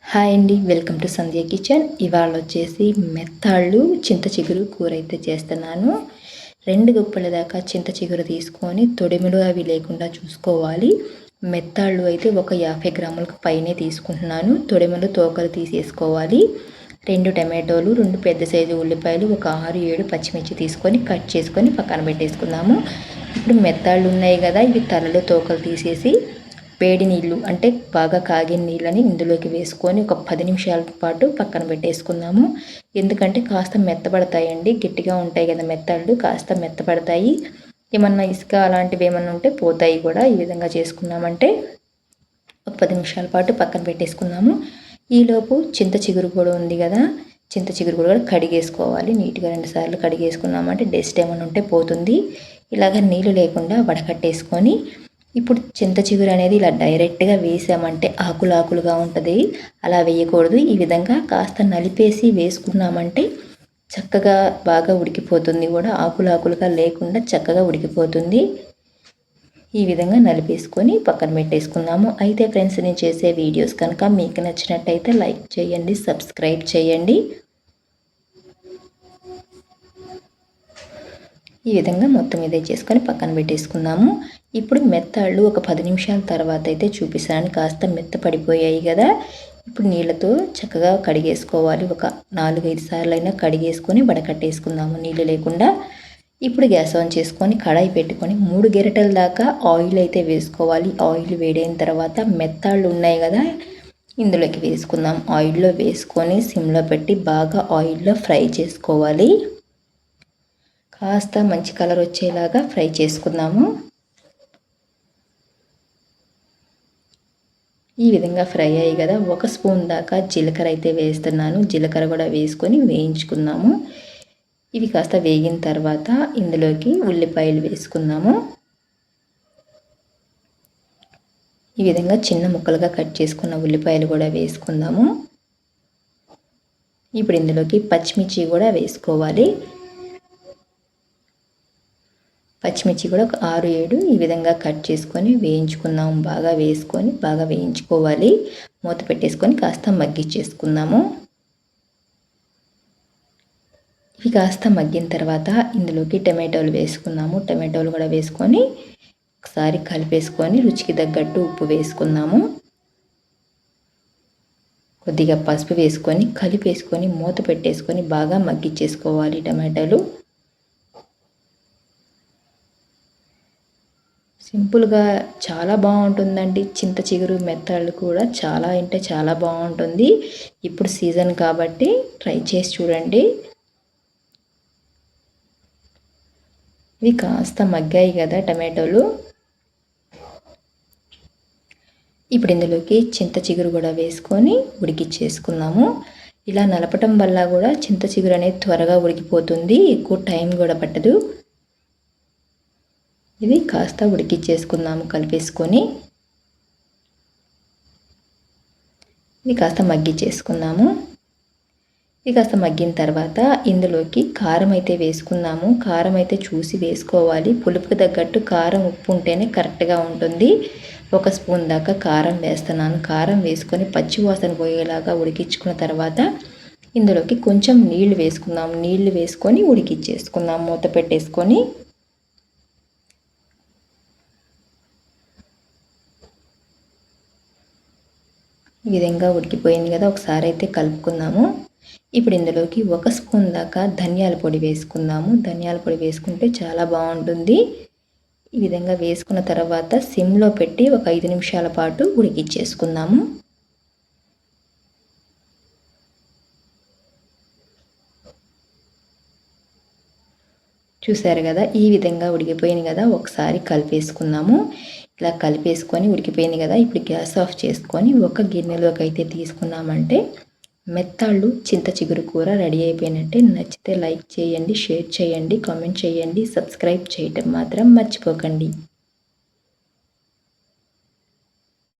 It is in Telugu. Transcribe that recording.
హాయ్ అండి, వెల్కమ్ టు సంధ్య కిచెన్. ఇవాళ వచ్చేసి మెత్తాళ్ళు చింత చిగురు కూర అయితే చేస్తున్నాను. 2 గుప్పల దాకా చింత చిగురు తీసుకొని తొడిములు అవి లేకుండా చూసుకోవాలి. మెత్తాళ్ళు అయితే ఒక 50 గ్రాములకు పైనే తీసుకుంటున్నాను. తొడిములు తోకలు తీసేసుకోవాలి. 2 టమాటోలు, 2 పెద్ద సైజు ఉల్లిపాయలు, ఒక 6-7 పచ్చిమిర్చి తీసుకొని కట్ చేసుకొని పక్కన పెట్టేసుకుందాము. ఇప్పుడు మెత్తాళ్ళు ఉన్నాయి కదా, ఇవి తలలు తోకలు తీసేసి వేడి నీళ్ళు అంటే బాగా కాగిన నీళ్ళని ఇందులోకి వేసుకొని ఒక 10 నిమిషాల పాటు పక్కన పెట్టేసుకుందాము. ఎందుకంటే కాస్త మెత్తబడతాయండి, గట్టిగా ఉంటాయి కదా మెత్తళ్ళు, కాస్త మెత్తబడతాయి. ఏమన్నా ఇసుక అలాంటివి ఏమన్నా ఉంటే పోతాయి కూడా. ఈ విధంగా చేసుకున్నామంటే ఒక 10 నిమిషాల పాటు పక్కన పెట్టేసుకుందాము. ఈలోపు చింత చిగురు కూడా ఉంది కదా, చింత చిగురు కూడా కడిగేసుకోవాలి. నీట్గా 2 సార్లు కడిగేసుకున్నామంటే డస్ట్ ఏమైనా ఉంటే పోతుంది. ఇలాగ నీళ్ళు లేకుండా వడకట్టేసుకొని ఇప్పుడు చింత చిగురు అనేది ఇలా డైరెక్ట్గా వేసామంటే ఆకులుగా ఉంటుంది. అలా వేయకూడదు. ఈ విధంగా కాస్త నలిపేసి వేసుకున్నామంటే చక్కగా బాగా ఉడికిపోతుంది కూడా, ఆకులుగా లేకుండా చక్కగా ఉడికిపోతుంది. ఈ విధంగా నలిపేసుకొని పక్కన పెట్టేసుకున్నాము. అయితే ఫ్రెండ్స్, నేను చేసే వీడియోస్ కనుక మీకు నచ్చినట్టయితే లైక్ చేయండి, సబ్స్క్రైబ్ చేయండి. ఈ విధంగా మొత్తం ఇదే చేసుకొని పక్కన పెట్టేసుకుందాము. ఇప్పుడు మెత్తాళ్ళు ఒక 10 నిమిషాల తర్వాత అయితే చూపిస్తాను. కాస్త మెత్త పడిపోయాయి కదా, ఇప్పుడు నీళ్ళతో చక్కగా కడిగేసుకోవాలి. ఒక 4-5 సార్లు అయినా కడిగేసుకొని వడకట్టేసుకుందాము నీళ్ళు లేకుండా. ఇప్పుడు గ్యాస్ ఆన్ చేసుకొని కడాయి పెట్టుకొని 3 గరిటెల దాకా ఆయిల్ అయితే వేసుకోవాలి. ఆయిల్ వేడైన తర్వాత మెత్తాళ్ళు ఉన్నాయి కదా, ఇందులోకి వేసుకుందాం. ఆయిల్లో వేసుకొని సిమ్లో పెట్టి బాగా ఆయిల్లో ఫ్రై చేసుకోవాలి. కాస్త మంచి కలర్ వచ్చేలాగా ఫ్రై చేసుకుందాము. ఈ విధంగా ఫ్రై అయ్యి కదా, 1 స్పూన్ దాకా జీలకర్ర అయితే వేస్తున్నాను. జీలకర్ర కూడా వేసుకొని వేయించుకుందాము. ఇవి కాస్త వేగిన తర్వాత ఇందులోకి ఉల్లిపాయలు వేసుకుందాము. ఈ విధంగా చిన్న ముక్కలుగా కట్ చేసుకున్న ఉల్లిపాయలు కూడా వేసుకుందాము. ఇప్పుడు ఇందులోకి పచ్చిమిర్చి కూడా వేసుకోవాలి. పచ్చిమిర్చి కూడా ఒక 6-7 ఈ విధంగా కట్ చేసుకొని వేయించుకుందాము. బాగా వేసుకొని బాగా వేయించుకోవాలి. మూత పెట్టేసుకొని కాస్త మగ్గిచ్చేసుకుందాము. ఇవి కాస్త మగ్గిన తర్వాత ఇందులోకి టమాటోలు వేసుకుందాము. టమాటోలు కూడా వేసుకొని ఒకసారి కలిపేసుకొని రుచికి తగ్గట్టు ఉప్పు వేసుకుందాము. కొద్దిగా పసుపు వేసుకొని కలిపేసుకొని మూత పెట్టేసుకొని బాగా మగ్గిచ్చేసుకోవాలి టమాటాలు. సింపుల్గా చాలా బాగుంటుందండి. చింత చిగురు మెత్తళ్ళు కూడా చాలా అంటే చాలా బాగుంటుంది. ఇప్పుడు సీజన్ కాబట్టి ట్రై చేసి చూడండి. ఇవి కాస్త మగ్గాయి కదా టమాటోలు. ఇప్పుడు ఇందులోకి చింత చిగురు కూడా వేసుకొని ఉడికిచ్చేసుకుందాము. ఇలా నలపటం వల్ల కూడా చింత చిగురు అనేది త్వరగా ఉడికిపోతుంది, ఎక్కువ టైం కూడా పట్టదు. ఇది కాస్త ఉడికిచ్చేసుకుందాము కలిపేసుకొని. ఇది కాస్త మగ్గిచ్చేసుకుందాము. ఇది కాస్త మగ్గిన తర్వాత ఇందులోకి కారం అయితే వేసుకుందాము. కారం అయితే చూసి వేసుకోవాలి. పులుపుకి తగ్గట్టు కారం ఉప్పు ఉంటేనే కరెక్ట్గా ఉంటుంది. 1 స్పూన్ దాకా కారం వేస్తున్నాను. కారం వేసుకొని పచ్చి వాసన పోయేలాగా ఉడికించుకున్న తర్వాత ఇందులోకి కొంచెం నీళ్లు వేసుకుందాం. నీళ్లు వేసుకొని ఉడికిచ్చేసుకుందాం మూత పెట్టేసుకొని. ఈ విధంగా ఉడికిపోయింది కదా, ఒకసారి అయితే కలుపుకుందాము. ఇప్పుడు ఇందులోకి 1 స్పూన్ దాకా ధనియాల పొడి వేసుకుందాము. ధనియాల పొడి వేసుకుంటే చాలా బాగుంటుంది. ఈ విధంగా వేసుకున్న తర్వాత సిమ్లో పెట్టి ఒక 5 నిమిషాల పాటు ఉడికిచ్చేసుకుందాము. చూసారు కదా, ఈ విధంగా ఉడికిపోయింది కదా, ఒకసారి కలిపేసుకుందాము. ఇలా కలిపేసుకొని ఉడికిపోయింది కదా, ఇప్పుడు గ్యాస్ ఆఫ్ చేసుకొని ఒక గిన్నెలోకి అయితే తీసుకున్నామంటే మెత్తాళ్ళు చింత చిగురు కూర రెడీ అయిపోయినట్టే. నచ్చితే లైక్ చేయండి, షేర్ చేయండి, కామెంట్ చేయండి, సబ్స్క్రైబ్ చేయటం మాత్రం మర్చిపోకండి.